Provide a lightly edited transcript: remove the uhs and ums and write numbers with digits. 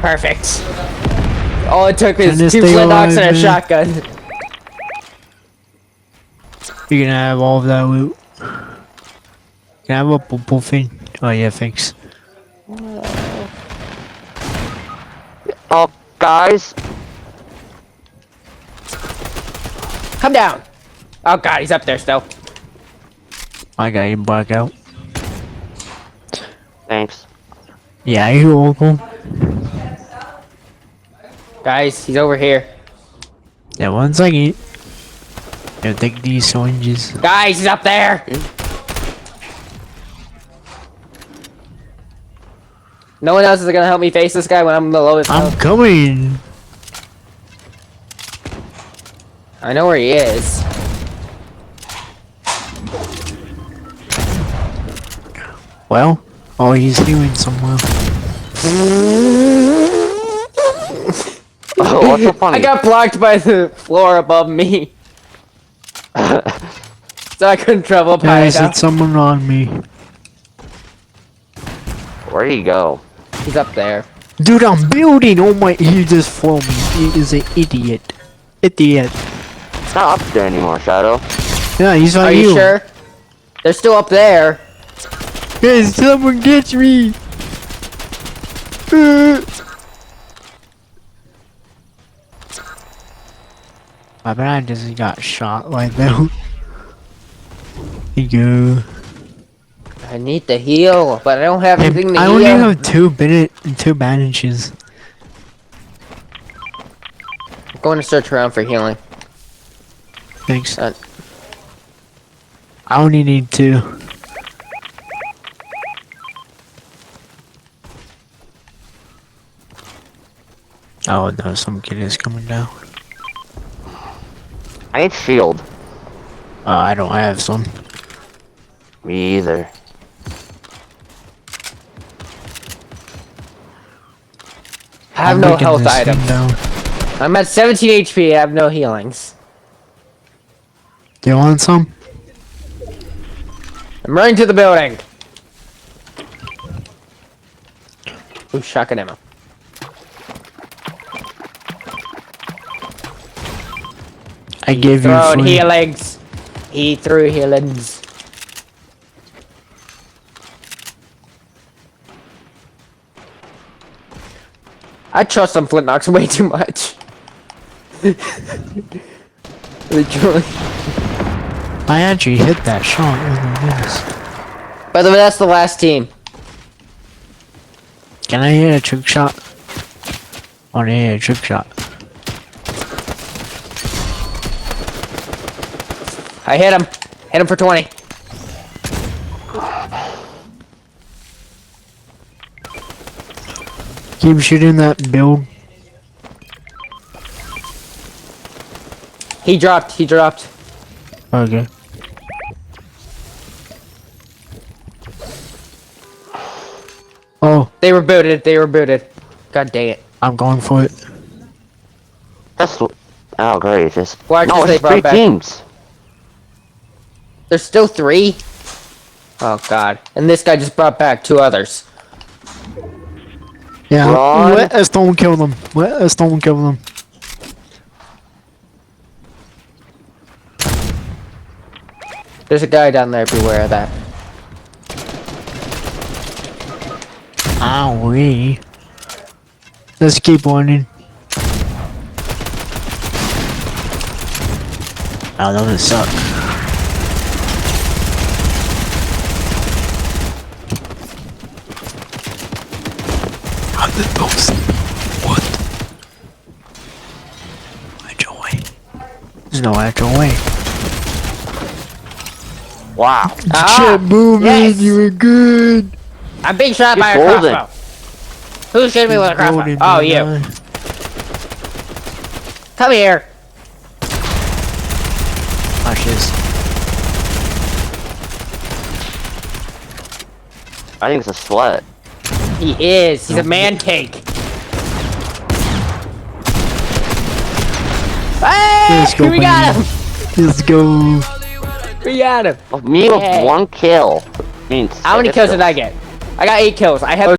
Perfect. All it took was Trying to 2 stay flintlocks alive, and a man. shotgun. You can have all of that loot. Can I have a purple thing? Oh yeah, thanks. Oh, guys. Come down. Oh god, he's up there still. I got you blackout. Thanks. Yeah, you're welcome. Guys, he's over here. Yeah, 1 second. Yeah, take these syringes. Guys, he's up there. No one else is gonna help me face this guy when I'm the lowest I'm health. coming. I know where he is. Well, oh, he's healing somewhere. Oh, what's so funny? I got blocked by the floor above me. So I couldn't travel up high Guys, enough. it's someone on me. Where'd he go? He's up there. Dude, I'm building! Oh my, he just flew me. He is an idiot. Idiot. It's not up there anymore, Shadow. Yeah, he's on Are you sure? They're still up there. Guys, someone gets me! I bet I just got shot like that. Here you go. I need to heal, but I don't have anything to I heal. only have two bandages. I'm going to search around for healing. Thanks. Uh, I only need 2. Oh no, some kid is coming down. I need shield. I don't have some. Me either. I have I'm no breaking health this thing items. down. I'm at 17 HP. I have no healings. Do you want some? I'm running to the building. Ooh, shotgun ammo. I gave you Throwing free. healings. He threw healings. I trust some flintlocks way too much. Literally. I actually hit that shot. Oh my goodness. By the way, that's the last team. Can I hit a trick shot? I want to hit a trick shot. I hit him. Hit him for 20. Keep shooting that build. He dropped. He dropped. Okay. Oh, They were booted. They were booted. God dang it. I'm going for it. That's outrageous. Watch No, as they it's brought 3 back- teams. There's still 3? Oh god. And this guy just brought back 2 others. Yeah. Run. Let a stone kill them. Let a stone kill them. There's a guy down there. Beware of that. Owie. Let's keep running. Oh, that would suck. How did those? What? Actual way. There's no actual way. Wow. Shit, moving. yes. You were good. I'm being shot by a You're golden. crossbow. Who's shooting me with a crossbow? Golden, Oh, big you. guy. Come here. Watch this. I think it's a slut. He is. He's a man cake. Hey! Let's go, We got baby. him. Let's go. We got him. Me with Yay. 1 kill means. How many kills did I get? I got 8 kills. I have